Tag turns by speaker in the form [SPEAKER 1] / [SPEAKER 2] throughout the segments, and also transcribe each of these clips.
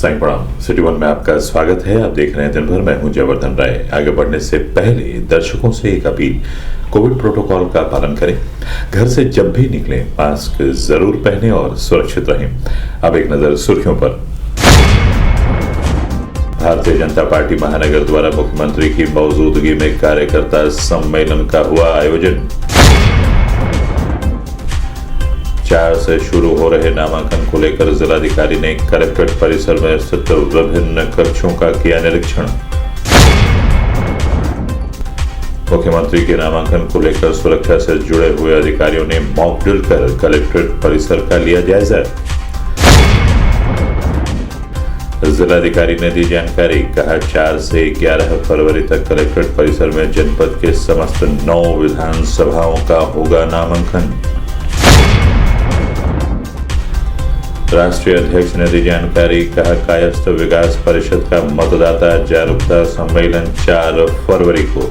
[SPEAKER 1] साईं प्रणाम। City one में आपका स्वागत है। आप देख रहे हैं दिन भर। मैं हूं जयवर्धन राय। आगे बढ़ने से पहले दर्शकों से एक अपील, कोविड प्रोटोकॉल का पालन करें, घर से जब भी निकलें मास्क जरूर पहनें और सुरक्षित रहें। अब एक नजर सुर्खियों पर। भारतीय जनता पार्टी महानगर द्वारा मुख्यमंत्री की मौजूदगी में कार्यकर्ता सम्मेलन का हुआ आयोजन। 4 से शुरू हो रहे नामांकन को लेकर जिलाधिकारी ने कलेक्ट्रेट परिसर में स्थित विभिन्न कक्षों का किया निरीक्षण। मुख्यमंत्री के नामांकन को लेकर सुरक्षा से जुड़े हुए अधिकारियों ने मॉक ड्रिल कर कलेक्ट्रेट परिसर का लिया जायजा। जिलाधिकारी ने दी जानकारी, कहा 4 से 11 फरवरी तक कलेक्ट्रेट परिसर में जनपद के समस्त 9 विधानसभाओं का होगा नामांकन। राष्ट्रीय अध्यक्ष ने दी जानकारी, कहा कायस्थ विकास परिषद का मतदाता जागरूकता सम्मेलन 4 फरवरी को।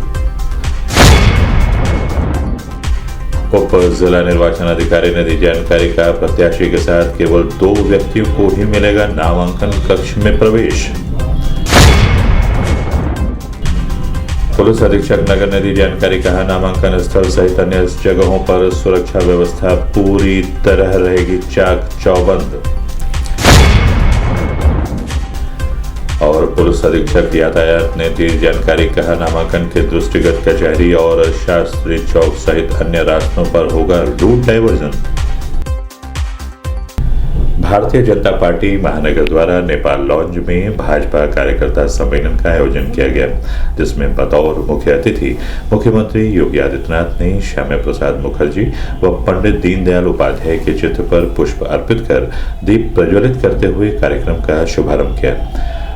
[SPEAKER 1] उप जिला निर्वाचन अधिकारी ने दी जानकारी, कहा प्रत्याशी के साथ केवल 2 व्यक्तियों को ही मिलेगा नामांकन कक्ष में प्रवेश। पुलिस अधीक्षक नगर ने दी जानकारी, कहा नामांकन स्थल सहित अन्य जगहों पर सुरक्षा व्यवस्था पूरी तरह रहेगी चाक चौबंद। और पुलिस अधीक्षक यातायात ने दी जानकारी, कहा नामांकन के दृष्टिगत कचहरी और शास्त्री चौक सहित अन्य रास्तों पर होगा route diversion. Bharatiya Janata party महानगर द्वारा नेपाल लॉन्ज में भाजपा कार्यकर्ता सम्मेलन का आयोजन किया गया, जिसमें बतौर मुख्य अतिथि मुख्यमंत्री योगी आदित्यनाथ ने श्यामा प्रसाद मुखर्जी व पंडित दीनदयाल उपाध्याय के चित्र पर पुष्प अर्पित कर दीप प्रज्वलित करते हुए कार्यक्रम का शुभारंभ किया।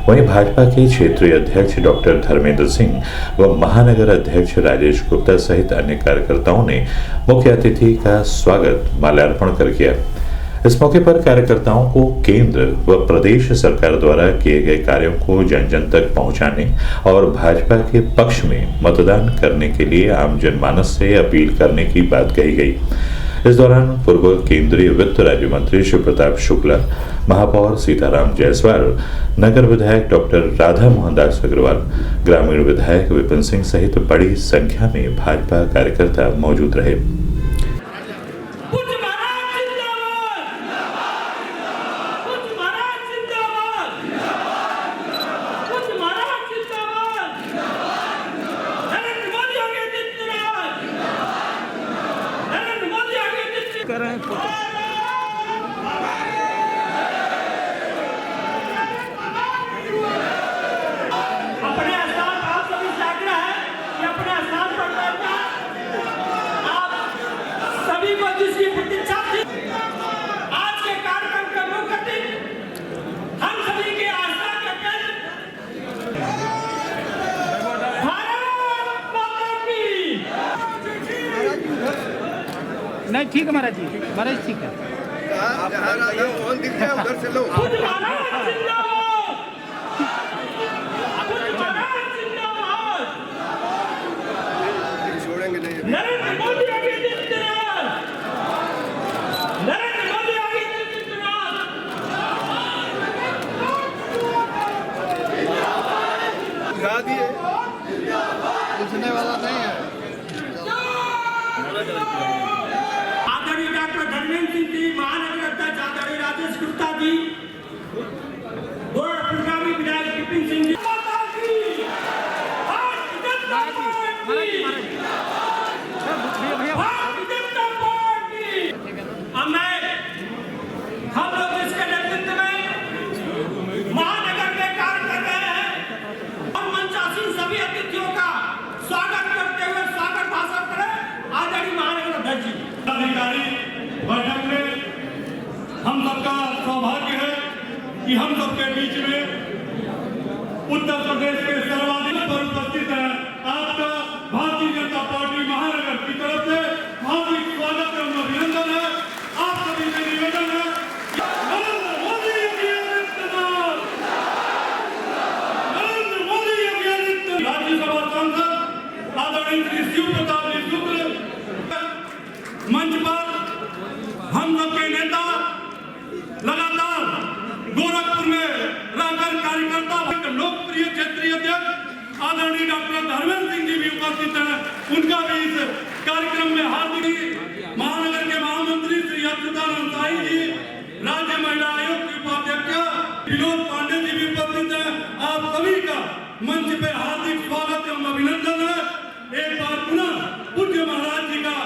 [SPEAKER 1] वहीं भाजपा के क्षेत्रीय अध्यक्ष डॉक्टर धर्मेंद्र सिंह व महानगर अध्यक्ष राजेश गुप्ता सहित अन्य कार्यकर्ताओं ने मुख्य अतिथि का स्वागत माल्यार्पण कर किया। इस मौके पर कार्यकर्ताओं को केंद्र व प्रदेश सरकार द्वारा किए गए कार्यों को जन जन तक पहुंचाने और भाजपा के पक्ष में मतदान करने के लिए आम जनमानस से अपील करने की बात कही गई। इस दौरान पूर्व केंद्रीय वित्त राज्य मंत्री शिव प्रताप शुक्ला, महापौर सीताराम जायसवाल, नगर विधायक डॉक्टर राधा मोहन दास अग्रवाल, ग्रामीण विधायक विपिन सिंह सहित बड़ी संख्या में भाजपा कार्यकर्ता मौजूद रहे।
[SPEAKER 2] नहीं ठीक है महाराज जी, महाराज ठीक है। उधर से लो। छोड़ेंगे नहीं। नरेंद्र मोदी आगे जिंदाबाद। नरेंद्र मोदी आगे जिंदाबाद। बुझा दिए, पूछने वाला नहीं है। धर्मेंद्र सिंह जी, महानगर अध्यक्ष आदरणीय राजेश गुप्ता जी, पूर्वी विधायक विपिन सिंह जी, हम लोग इसके नेतृत्व में महानगर में कार्य कर रहे हैं और मंचासीन सभी अतिथियों का स्वागत करते हुए स्वागत भाषण करें आदरणीय महानगर अध्यक्ष जी। अधिकारी बैठक में हम सबका सौभाग्य है कि हम सबके बीच में उत्तर प्रदेश के सर्वाधिक पर उपस्थित है आपका भारतीय जनता पार्टी महानगर की तरफ से हार्दिक स्वागत एवं अभिनंदन है। आप सभी से निवेदन है, नरेंद्र मोदी नरेंद्र मोदी राज्यसभा सांसद आदरणीय श्री शिव प्रताप जी शुक्ल मंच पर हम लोग के नेता लगातार गोरखपुर में
[SPEAKER 3] अध्यक्ष आदरणीय डॉक्टर धर्मेंद्र सिंह जी भी उपस्थित हैं, उनका भी इस कार्यक्रम में हार्दिक, महानगर के महामंत्री श्री अच्युतानंद साई जी, राज्य महिला आयोग के उपाध्यक्ष विनोद पांडे जी भी उपस्थित हैं। आप सभी का मंच पे हार्दिक स्वागत एवं अभिनंदन है। एक बार पुनः पूज्य महाराज जी का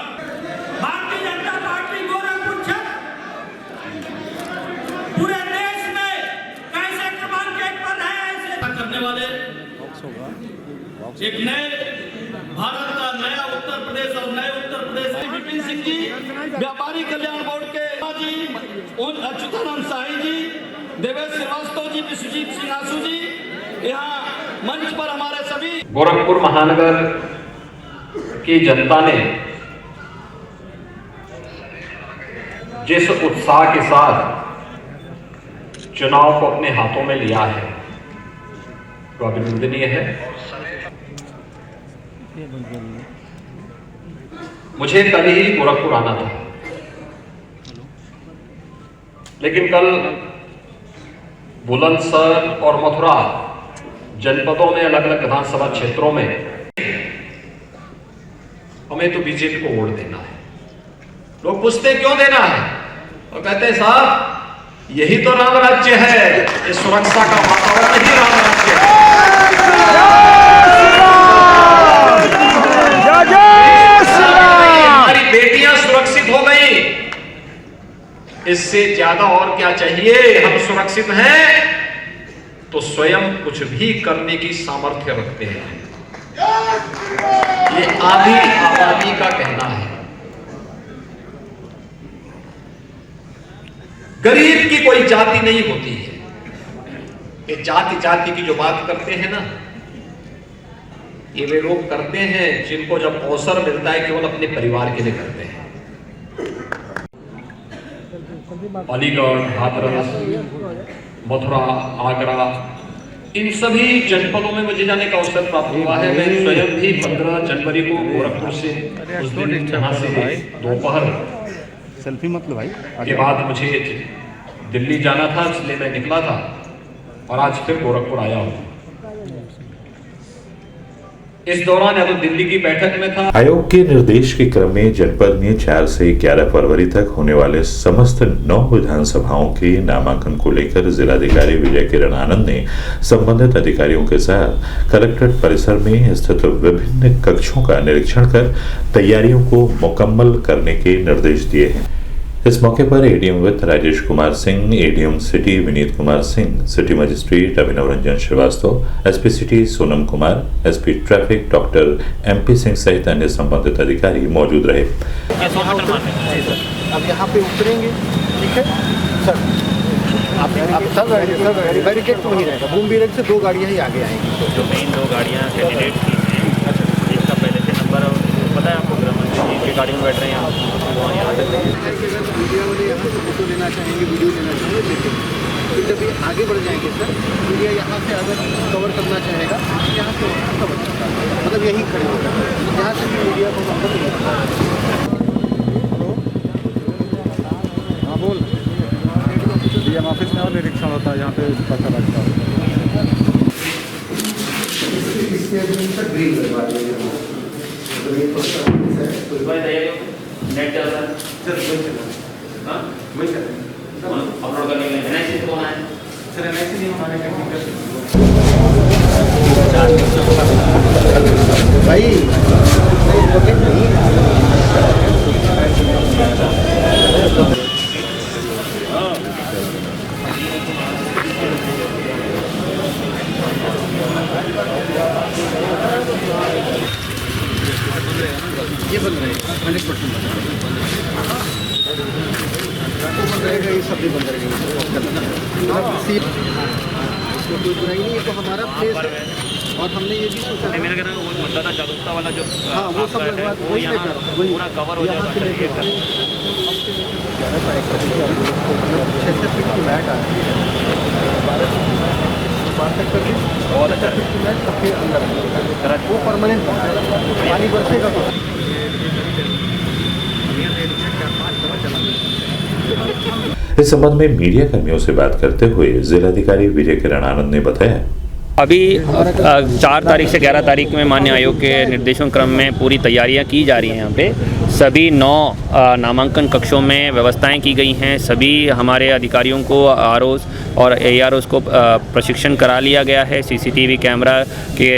[SPEAKER 2] भारतीय जनता पार्टी गोरखपुर क्षेत्र पूरे देश में कैसे क्रमांक 1 पर है, ऐसे करने वाले एक नए भारत का नया उत्तर प्रदेश और नए उत्तर प्रदेश विपिन सिंह जी, व्यापारी कल्याण बोर्ड के जी, अच्युतानंद साई जी, देवेश श्रीवास्तव जी, विश्वजीत सिंह आसू जी, यहाँ मंच पर हमारे सभी
[SPEAKER 4] गोरखपुर महानगर की जनता ने जिस उत्साह के साथ चुनाव को अपने हाथों में लिया है वो अभिनंदनीय है। मुझे कल ही गोरखपुर आना था, लेकिन कल बुलंदशहर और मथुरा जनपदों में अलग अलग विधानसभा क्षेत्रों में हमें तो बीजेपी को वोट देना है। लोग पूछते क्यों देना है, और कहते हैं साहब यही तो राम राज्य है, ये सुरक्षा का वातावरण ही राम राज्य है। हमारी बेटियां सुरक्षित हो गई, इससे ज्यादा और क्या चाहिए। हम सुरक्षित हैं तो स्वयं कुछ भी करने की सामर्थ्य रखते हैं, ये आधी आबादी का कहना है। गरीब की कोई जाति नहीं होती है। ये जाति जाति की जो बात करते हैं ना, ये वे लोग करते हैं जिनको जब अवसर मिलता है केवल अपने परिवार के लिए करते हैं। अलीगढ़, हाथरस, मथुरा, आगरा, इन सभी जनपदों में मुझे जाने का अवसर प्राप्त हुआ है। मैं स्वयं भी 15 जनवरी को गोरखपुर से उस दिन जहां से दोपहर
[SPEAKER 5] सेल्फी मतलब भाई
[SPEAKER 4] के बाद मुझे दिल्ली जाना था, इसलिए मैं निकला था और आज फिर गोरखपुर आया हूं। इस दौरान या तो दिल्ली की बैठक में था।
[SPEAKER 1] आयोग के निर्देश के क्रम में जनपद में 4 से 11 फरवरी तक होने वाले समस्त 9 विधानसभाओं के नामांकन को लेकर जिलाधिकारी विजय किरण आनंद ने संबंधित अधिकारियों के साथ कलेक्ट्रेट परिसर में स्थित विभिन्न कक्षों का निरीक्षण कर तैयारियों को मुकम्मल करने के निर्देश दिए हैं। इस मौके पर एडीएम वित्त Rajesh Kumar Singh, ADM city Vineet Kumar Singh, city magistrate Abhinav Ranjan Srivastava, SP city Sonam Kumar, SP traffic doctor MP Singh सहित अन्य संबंधित अधिकारी मौजूद रहे।
[SPEAKER 5] अब यहाँ पे उतरेंगे, ठीक है सर। आप सब बैरिकेड तो वहीं रहेगा, बूम बीरेक से 2 गाड़ियाँ ही आगे आएंगी।
[SPEAKER 6] जो मेन 2 गाड़ियाँ कैंडिडेट की हैं, एक का पहले से नंबर पता है आपको, ग्रामीण जी की गाड़ी में बैठ रहे हैं, वो यहाँ से
[SPEAKER 5] मीडिया वाले यहाँ से फोटो लेना चाहेंगे, वीडियो लेना चाहेंगे, लेकिन फिर जब ये आगे बढ़ जाएंगे सर, मीडिया यहाँ से अगर कवर करना चाहेगा, यहाँ से कवर करता है, मतलब यहीं खड़े होगा, यहाँ से भी मीडिया को नंबर नहीं होता। हाँ बोल, डीएम ऑफिस में और निरीक्षण होता है, यहाँ पे पता लगता है।
[SPEAKER 6] नेट चल रहा है सर, वही चल रहा है अपलोड करने के लिए एनआईसी से कौन आया सर? एनआईसी नहीं, हमारे टेक्निकल
[SPEAKER 5] भाई ये बन रहे 100% बन रहेगा, ये सब भी बन रहेगा। इसमें कोई बुराई नहीं है, तो हमारा प्लेस है। और हमने ये भी सोचा
[SPEAKER 6] नहीं, मेरा कहना वो मतदाता जागरूकता वाला जो
[SPEAKER 5] हाँ वो सब लगवा
[SPEAKER 6] वो यहाँ पूरा कवर हो जाएगा।
[SPEAKER 5] 6 फीट की मैट आ रही है, 12 फीट की
[SPEAKER 6] बहुत अच्छा
[SPEAKER 5] मैट सबके अंदर वो परमानेंट पानी बरसेगा तो।
[SPEAKER 1] इस संबंध में मीडिया कर्मियों से बात करते हुए जिलाधिकारी विजय किरण आनंद ने बताया,
[SPEAKER 7] अभी 4 तारीख से 11 तारीख में मान्य आयोग के निर्देशों क्रम में पूरी तैयारियां की जा रही हैं। यहाँ पे सभी 9 नामांकन कक्षों में व्यवस्थाएं की गई हैं। सभी हमारे अधिकारियों को आरओज़ और एआरओज़ को प्रशिक्षण करा लिया गया है। सीसीटीवी कैमरा के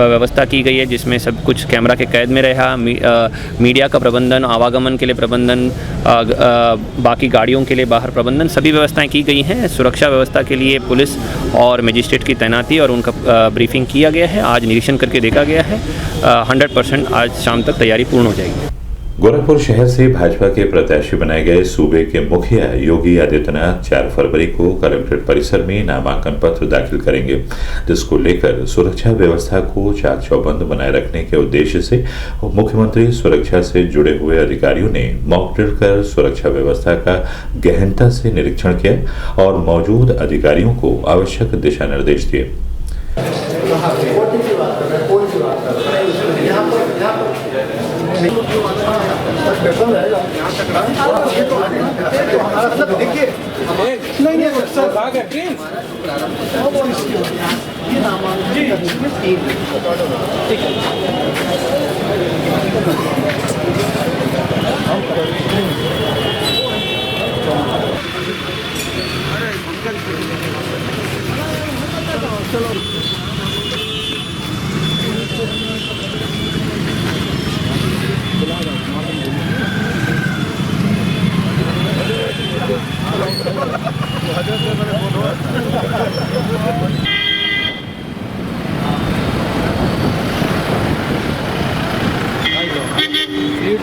[SPEAKER 7] व्यवस्था की गई है, जिसमें सब कुछ कैमरा के कैद में रहा। मीडिया का प्रबंधन, आवागमन के लिए प्रबंधन, बाकी गाड़ियों के लिए बाहर प्रबंधन, सभी व्यवस्थाएं की गई हैं। सुरक्षा व्यवस्था के लिए पुलिस और मजिस्ट्रेट की तैनाती और उनका ब्रीफिंग किया गया है। आज निरीक्षण करके देखा गया है। 100% आज शाम तक तैयारी पूर्ण हो जाएगी।
[SPEAKER 1] गोरखपुर शहर से भाजपा के प्रत्याशी बनाए गए सूबे के मुखिया योगी आदित्यनाथ 4 फरवरी को कलेक्ट्रेट परिसर में नामांकन पत्र दाखिल करेंगे, जिसको लेकर सुरक्षा व्यवस्था को चाक चौबंद बनाए रखने के उद्देश्य से मुख्यमंत्री सुरक्षा से जुड़े हुए अधिकारियों ने मॉक ड्रिल कर सुरक्षा व्यवस्था का गहनता से निरीक्षण किया और मौजूद अधिकारियों को आवश्यक दिशा निर्देश दिए।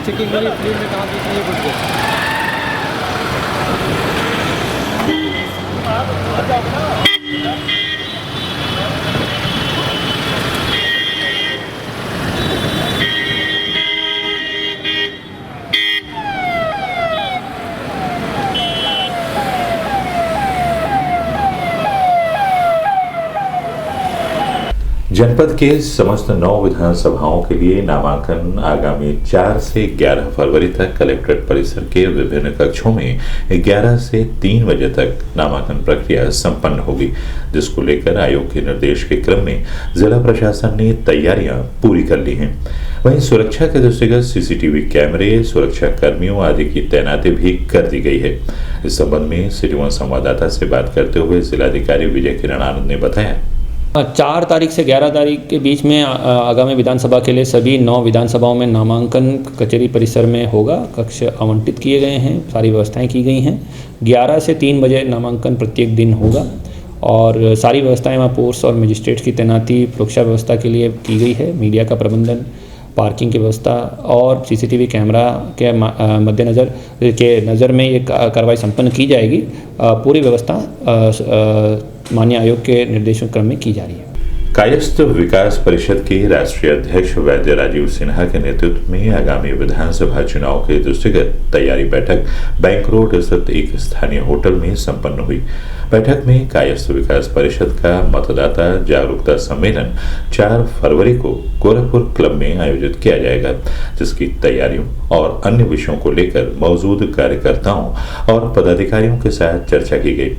[SPEAKER 5] चेकिंग के लिए फ्लीट में कहाँ की है
[SPEAKER 1] जनपद के समस्त 9 विधानसभाओं के लिए नामांकन आगामी 4 से 11 फरवरी तक कलेक्ट्रेट परिसर के विभिन्न कक्षों में 11 से 3 बजे तक नामांकन प्रक्रिया संपन्न होगी, जिसको लेकर आयोग के निर्देश के क्रम में जिला प्रशासन ने तैयारियां पूरी कर ली हैं। वहीं सुरक्षा के दृष्टिगत सीसीटीवी कैमरे, सुरक्षा कर्मियों आदि की तैनाती भी कर दी गई है। इस संबंध में सिटी 1 संवाददाता से बात करते हुए जिलाधिकारी विजय किरण आनंद ने बताया,
[SPEAKER 7] 4 तारीख से 11 तारीख के बीच में आगामी विधानसभा के लिए सभी 9 विधानसभाओं में नामांकन कचहरी परिसर में होगा। कक्ष आवंटित किए गए हैं, सारी व्यवस्थाएं की गई हैं। 11 से 3 बजे नामांकन प्रत्येक दिन होगा और सारी व्यवस्थाएं वहाँ पुलिस और मजिस्ट्रेट की तैनाती सुरक्षा व्यवस्था के लिए की गई है। मीडिया का प्रबंधन, पार्किंग की व्यवस्था और सीसीटीवी कैमरा के मद्देनज़र के नज़र में ये कार्रवाई संपन्न की जाएगी। पूरी व्यवस्था माननीय आयोग के निर्देशों क्रम में की जा रही है।
[SPEAKER 1] कायस्थ विकास परिषद के राष्ट्रीय अध्यक्ष वैद्य राजीव सिन्हा के नेतृत्व में आगामी विधानसभा चुनाव के दृष्टिगत तैयारी बैठक बैंक रोड स्थित एक स्थानीय होटल में संपन्न हुई। बैठक में कायस्थ विकास परिषद का मतदाता जागरूकता सम्मेलन 4 फरवरी को गोरखपुर क्लब में आयोजित किया जाएगा, जिसकी तैयारियों और अन्य विषयों को लेकर मौजूद कार्यकर्ताओं और पदाधिकारियों के साथ चर्चा की गई।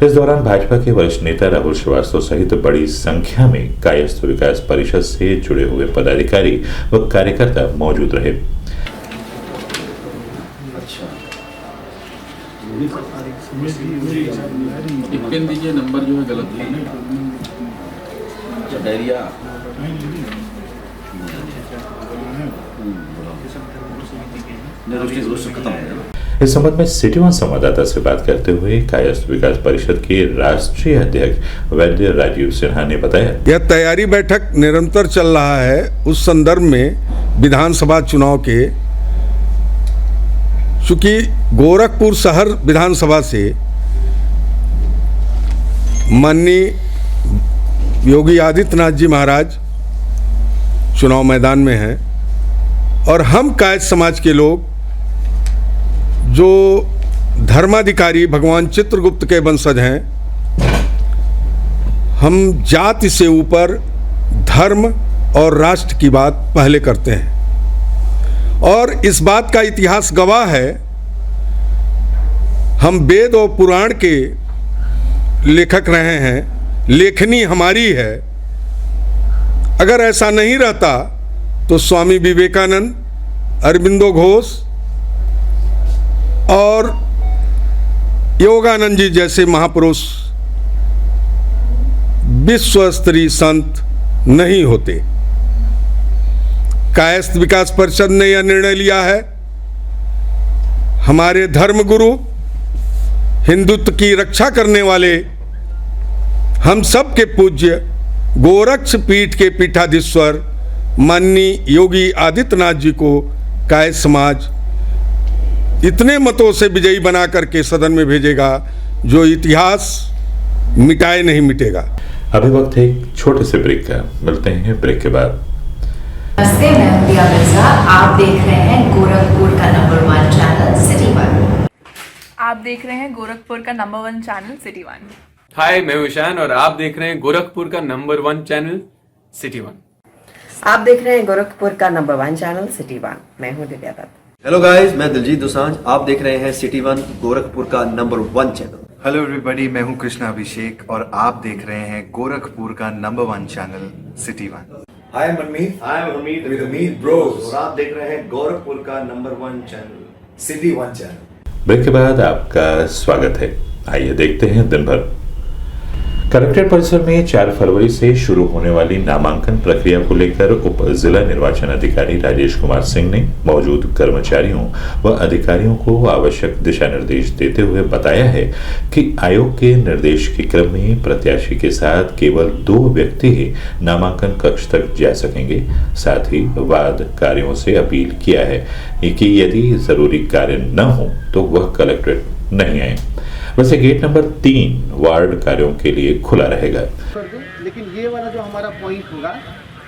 [SPEAKER 1] इस दौरान भाजपा के वरिष्ठ नेता राहुल श्रीवास्तव सहित बड़ी संख्या में कायस्थ विकास परिषद से जुड़े हुए पदाधिकारी व कार्यकर्ता मौजूद रहे।
[SPEAKER 8] दीजिए नंबर जो है गलत है। डायरिया खत्म हो गया।
[SPEAKER 1] इस संबंध में सिटी 1 संवाददाता से बात करते हुए कायस्थ विकास परिषद के राष्ट्रीय अध्यक्ष वैद्य राजीव सिन्हा ने बताया,
[SPEAKER 9] यह तैयारी बैठक निरंतर चल रहा है। उस संदर्भ में विधानसभा चुनाव के, चूंकि गोरखपुर शहर विधानसभा से माननीय योगी आदित्यनाथ जी महाराज चुनाव मैदान में हैं और हम कायस्थ समाज के लोग जो धर्माधिकारी भगवान चित्रगुप्त के वंशज हैं, हम जाति से ऊपर धर्म और राष्ट्र की बात पहले करते हैं और इस बात का इतिहास गवाह है। हम वेद और पुराण के लेखक रहे हैं, लेखनी हमारी है अगर ऐसा नहीं रहता तो स्वामी विवेकानंद, अरबिंदो घोष और योगानंद जी जैसे महापुरुष विश्व स्तरीय संत नहीं होते। कायस्थ विकास परिषद ने यह निर्णय लिया है। हमारे धर्मगुरु, हिंदुत्व की रक्षा करने वाले, हम सब के पूज्य गोरक्ष पीठ के पीठाधीश्वर माननीय योगी आदित्यनाथ जी को कायस्थ समाज इतने मतों से विजयी बना करके सदन में भेजेगा जो इतिहास मिटाए नहीं मिटेगा।
[SPEAKER 1] अभी वक्त है एक छोटे से ब्रेक का, मिलते हैं ब्रेक के बाद।
[SPEAKER 10] नमस्ते, मैं हूं प्रिया मिर्जा। आप देख रहे हैं गोरखपुर का नंबर 1 चैनल सिटी 1।
[SPEAKER 11] आप देख रहे हैं गोरखपुर का नंबर 1 चैनल सिटी 1।
[SPEAKER 12] हाय, मैं हूं ईशान और आप देख रहे हैं गोरखपुर का नंबर 1 चैनल सिटी 1।
[SPEAKER 10] आप देख रहे हैं गोरखपुर का नंबर 1 चैनल सिटी 1। मैं हूं दिव्या दत्त।
[SPEAKER 5] हेलो गाइस, मैं दिलजीत दोसांझ। आप देख रहे हैं सिटी 1 गोरखपुर का नंबर 1 चैनल।
[SPEAKER 13] हेलो एवरीबॉडी, मैं हूं कृष्णा अभिषेक और आप देख रहे हैं गोरखपुर का number 1 channel city 1।
[SPEAKER 5] Hi Manmeet. Hi Hamid with Hamid bros. और आप देख रहे हैं गोरखपुर का number 1 channel city 1 channel.
[SPEAKER 1] Break के बाद आपका स्वागत है। आइए देखते हैं दिन भर। कलेक्ट्रेट परिसर में 4 फरवरी से शुरू होने वाली नामांकन प्रक्रिया को लेकर उप जिला निर्वाचन अधिकारी राजेश कुमार सिंह ने मौजूद कर्मचारियों व अधिकारियों को आवश्यक दिशा निर्देश देते हुए बताया है कि आयोग के निर्देश के क्रम में प्रत्याशी के साथ केवल 2 व्यक्ति ही नामांकन कक्ष तक जा सकेंगे। साथ ही वाद कार्यों से अपील किया है कि यदि जरूरी कार्य न हो तो वह कलेक्ट्रेट नहीं आए। वैसे गेट नंबर 3 वार्ड कार्यों के लिए खुला रहेगा।
[SPEAKER 5] लेकिन ये वाला जो हमारा पॉइंट होगा,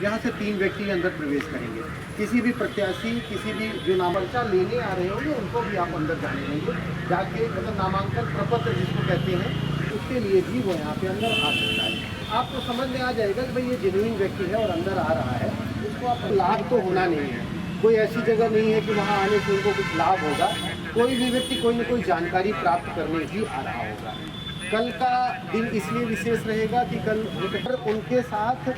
[SPEAKER 5] यहाँ से 3 व्यक्ति अंदर प्रवेश करेंगे। किसी भी प्रत्याशी, किसी भी जो नामांकन लेने आ रहे होंगे उनको भी आप अंदर जाने देंगे। जाके मतलब नामांकन प्रपत्र जिसको कहते हैं, उसके लिए भी वो यहाँ पे अंदर आ सकता है। आपको समझ में आ जाएगा कि भाई ये जेन्युइन व्यक्ति है और अंदर आ रहा है। उसको आप लाभ तो होना नहीं है, कोई ऐसी जगह नहीं है कि वहाँ आने से उनको कुछ लाभ होगा। कोई भी व्यक्ति कोई न कोई जानकारी प्राप्त करने ही आ रहा होगा। कल का दिन इसलिए विशेष रहेगा कि कल उनके साथ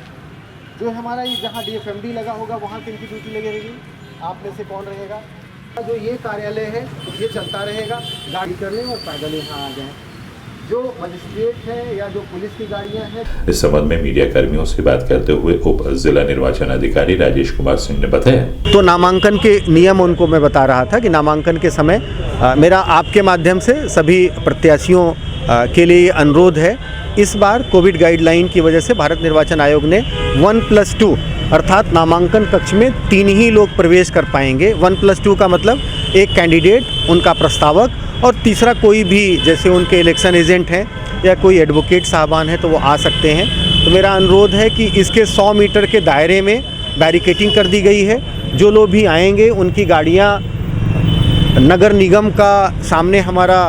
[SPEAKER 5] जो हमारा ये जहाँ DFMD लगा होगा वहाँ किनकी ड्यूटी लगी रहेगी, आप में से कौन रहेगा। जो ये कार्यालय है ये चलता रहेगा, गाड़ी करने और पैदल यहाँ आ जाए। जो मजिस्ट्रेट है या जो पुलिस की गाड़ियाँ हैं।
[SPEAKER 1] इस संबंध में मीडिया कर्मियों से बात करते हुए उप जिला निर्वाचन अधिकारी राजेश कुमार सिंह ने बताया,
[SPEAKER 5] तो नामांकन के नियम उनको मैं बता रहा था कि नामांकन के समय मेरा आपके माध्यम से सभी प्रत्याशियों के लिए अनुरोध है। इस बार कोविड गाइडलाइन की वजह से भारत निर्वाचन आयोग ने 1+2 अर्थात नामांकन कक्ष में 3 ही लोग प्रवेश कर पाएंगे। 1+2 का मतलब एक कैंडिडेट, उनका प्रस्तावक और तीसरा कोई भी, जैसे उनके इलेक्शन एजेंट हैं या कोई एडवोकेट साहबान है तो वो आ सकते हैं। तो मेरा अनुरोध है कि इसके 100 मीटर के दायरे में बैरिकेटिंग कर दी गई है। जो लोग भी आएंगे उनकी गाड़ियाँ नगर निगम का सामने हमारा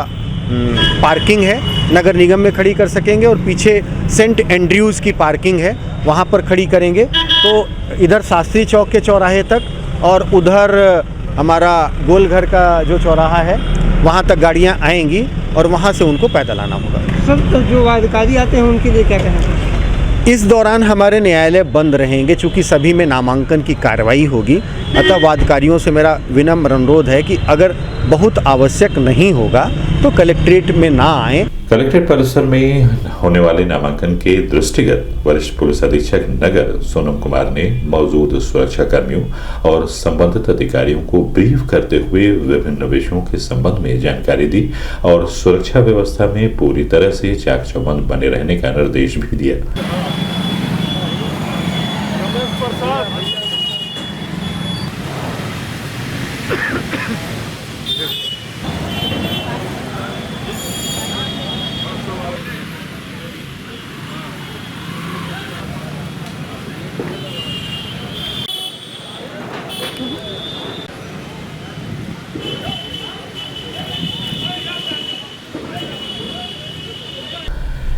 [SPEAKER 5] पार्किंग है, नगर निगम में खड़ी कर सकेंगे और पीछे सेंट एंड्रयूज़ की पार्किंग है, वहाँ पर खड़ी करेंगे। तो इधर शास्त्री चौक के चौराहे तक और उधर हमारा गोलघर का जो चौराहा है वहाँ तक गाड़ियाँ आएंगी और वहाँ से उनको पैदल आना होगा।
[SPEAKER 14] सर, तो जो अधिकारी आते हैं उनके लिए क्या कहेंगे?
[SPEAKER 5] इस दौरान हमारे न्यायालय बंद रहेंगे चूँकि सभी में नामांकन की कार्रवाई होगी। अतः वादकारियों से मेरा विनम्र अनुरोध है कि अगर बहुत आवश्यक नहीं होगा तो कलेक्ट्रेट में ना आए।
[SPEAKER 1] कलेक्ट्रेट परिसर में होने वाले नामांकन के दृष्टिगत वरिष्ठ पुलिस अधीक्षक नगर सोनम कुमार ने मौजूद सुरक्षा कर्मियों और संबंधित अधिकारियों को ब्रीफ करते हुए विभिन्न विषयों के संबंध में जानकारी दी और सुरक्षा व्यवस्था में पूरी तरह से चाक चौबंद बने रहने का निर्देश भी दिया।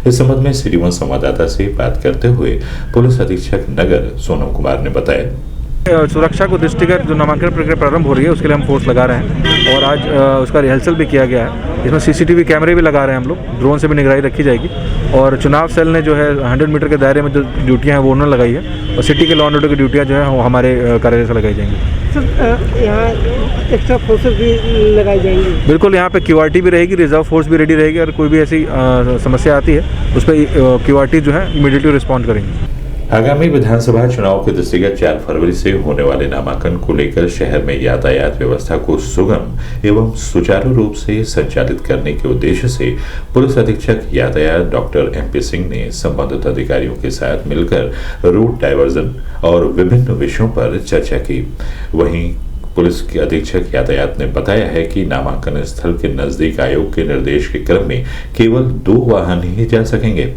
[SPEAKER 1] इस संबंध में सिटी 1 संवाददाता से बात करते हुए पुलिस अधीक्षक नगर सोनम कुमार ने बताया,
[SPEAKER 15] सुरक्षा को दृष्टिगत जो नामांकन प्रक्रिया प्रारंभ हो रही है उसके लिए हम फोर्स लगा रहे हैं और आज उसका रिहर्सल भी किया गया है। इसमें सीसीटीवी कैमरे भी लगा रहे हैं हम लोग, ड्रोन से भी निगरानी रखी जाएगी और चुनाव सेल ने जो है 100 मीटर के दायरे में जो ड्यूटियां हैं वो उन्होंने लगाई है और सिटी के लॉ एंड ऑर्डर की ड्यूटियां जो है वो हमारे कार्यालय से लगाई जाएंगी।
[SPEAKER 14] सर यहाँ एक्स्ट्रा फोर्सेस भी लगाई जाएंगी?
[SPEAKER 15] बिल्कुल, यहाँ पे क्यूआरटी भी रहेगी, रिजर्व फोर्स भी रेडी रहेगी और कोई भी ऐसी समस्या आती है उस पर क्यूआरटी जो है इमीडिएटली रिस्पॉन्ड करेंगे।
[SPEAKER 1] आगामी विधानसभा चुनाव के दृष्टिगत 4 फरवरी से होने वाले नामांकन को लेकर शहर में यातायात व्यवस्था को सुगम एवं सुचारू रूप से संचालित करने के उद्देश्य से पुलिस अधीक्षक यातायात डॉक्टर MP सिंह ने संबंधित अधिकारियों के साथ मिलकर रूट डायवर्जन और विभिन्न विषयों पर चर्चा की। वहीं पुलिस के अधीक्षक यातायात ने बताया है कि नामांकन स्थल के नजदीक आयोग के निर्देश के क्रम में केवल 2 वाहन ही जा सकेंगे।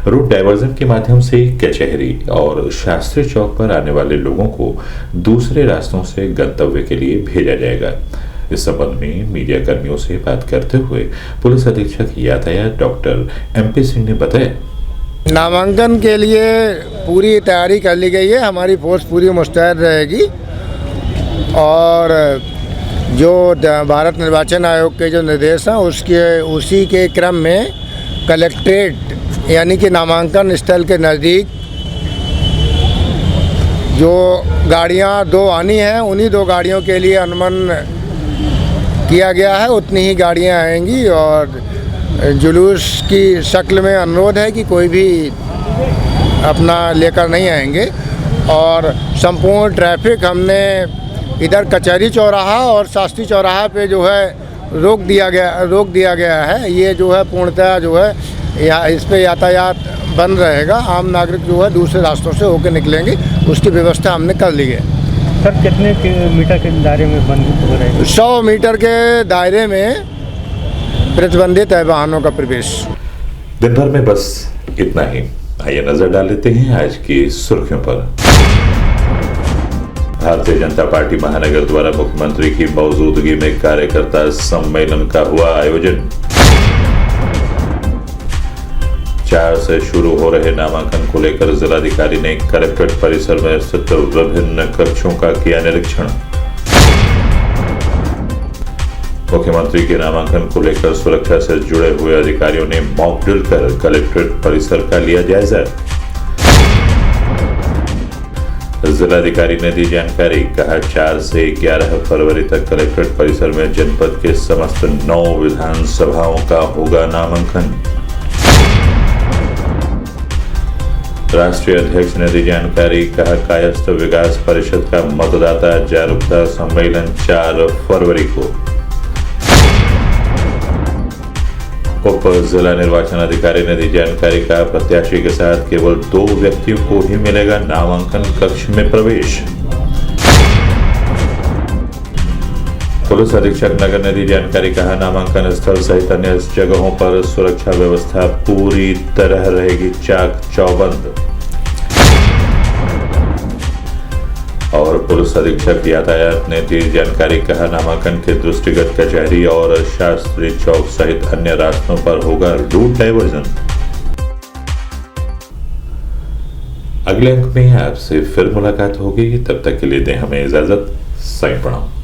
[SPEAKER 1] रूट डायवर्जन के माध्यम से कचहरी और शास्त्री चौक पर आने वाले लोगों को दूसरे रास्तों से गंतव्य के लिए भेजा जाएगा। इस संबंध में मीडिया कर्मियों से बात करते हुए पुलिस अधीक्षक यातायात डॉक्टर MP सिंह ने बताया,
[SPEAKER 16] नामांकन के लिए पूरी तैयारी कर ली गई है, हमारी फोर्स पूरी मुस्तैद रहेगी और जो भारत निर्वाचन आयोग के जो निर्देश हैं उसी के क्रम में कलेक्ट्रेट यानी कि नामांकन स्थल के नज़दीक जो गाड़ियां 2 आनी हैं उन्हीं 2 गाड़ियों के लिए अनुमन किया गया है, उतनी ही गाड़ियां आएंगी और जुलूस की शक्ल में अनुरोध है कि कोई भी अपना लेकर नहीं आएंगे और संपूर्ण ट्रैफिक हमने इधर कचहरी चौराहा और शास्त्री चौराहा पे जो है रोक दिया गया है। ये जो है पूर्णतः जो है इस पे यातायात बंद रहेगा, आम नागरिक जो है दूसरे रास्तों से होकर निकलेंगे, उसकी व्यवस्था हमने कर ली है।
[SPEAKER 14] सर कितने मीटर के दायरे में बंद हो रहे हैं?
[SPEAKER 16] 100 मीटर के दायरे में प्रतिबंधित है वाहनों का प्रवेश।
[SPEAKER 1] दिन भर में बस इतना ही। आइए नजर डाल लेते हैं आज की सुर्खियों पर। भारतीय जनता पार्टी महानगर द्वारा मुख्यमंत्री की मौजूदगी में कार्यकर्ता सम्मेलन का हुआ आयोजन। 4 से शुरू हो रहे नामांकन को लेकर जिलाधिकारी ने कलेक्ट्रेट परिसर में स्थित विभिन्न कक्षों का किया निरीक्षण। मुख्यमंत्री के नामांकन को लेकर सुरक्षा से जुड़े हुए अधिकारियों ने मॉक ड्रिल कर कलेक्ट्रेट परिसर का लिया जायजा। जिलाधिकारी ने दी जानकारी, कहा 4 से 11 फरवरी तक कलेक्ट्रेट परिसर में जनपद के समस्त 9 विधानसभाओं का होगा नामांकन। राष्ट्रीय अध्यक्ष ने दी जानकारी, कहा कायस्थ विकास परिषद का मतदाता जागरूकता सम्मेलन 4 फरवरी को। उप जिला निर्वाचन अधिकारी ने दी जानकारी, का प्रत्याशी के साथ केवल 2 व्यक्तियों को ही मिलेगा नामांकन कक्ष में प्रवेश। पुलिस अधीक्षक नगर ने दी जानकारी, कहा नामांकन स्थल सहित अन्य जगहों पर सुरक्षा व्यवस्था पूरी तरह रहेगी चाक चौबंद। और पुलिस अधीक्षक यातायात ने दी जानकारी, कहा नामांकन के दृष्टिगत कचहरी और शास्त्री चौक सहित अन्य रास्तों पर होगा रूट डायवर्जन। अगले अंक में आपसे फिर मुलाकात होगी, तब तक के लिए दें हमें इजाजत। साईं प्रणाम।